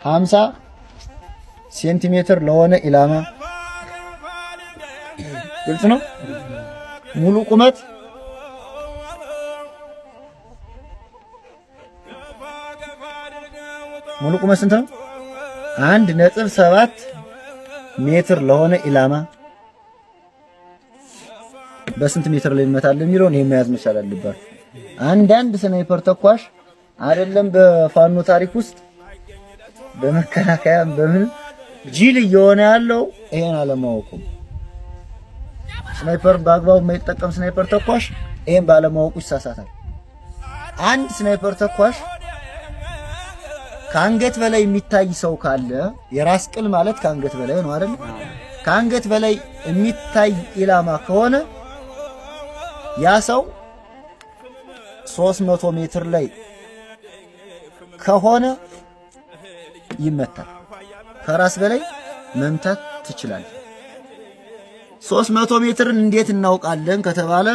50 ሴንቲሜትር ለሆነ ኢላማ ግልጽ ነው። ሙሉ ቁመት ስንት ነው? 1.7 ሜትር ለሆነ ኢላማ በስንት ሜትር ላይ ይመታል የሚለውን ይሄን መያዝ መቻል አለባችሁ። አንዳንድ ስናይፐር ተኳሽ አይደለም በፋኖ ታሪክ ውስጥ በመከላከያም በምን ጂል እየሆነ ያለው ይሄን አለማወቁ። ስናይፐር በአግባቡ የማይጠቀም ስናይፐር ተኳሽ ይሄን ባለማወቁ ይሳሳታል። አንድ ስናይፐር ተኳሽ ከአንገት በላይ የሚታይ ሰው ካለ የራስ ቅል ማለት ከአንገት በላይ ነው አይደል? ከአንገት በላይ የሚታይ ኢላማ ከሆነ ያ ሰው 300 ሜትር ላይ ከሆነ ይመታል። ከራስ በላይ መምታት ትችላለህ። 300 ሜትርን እንዴት እናውቃለን ከተባለ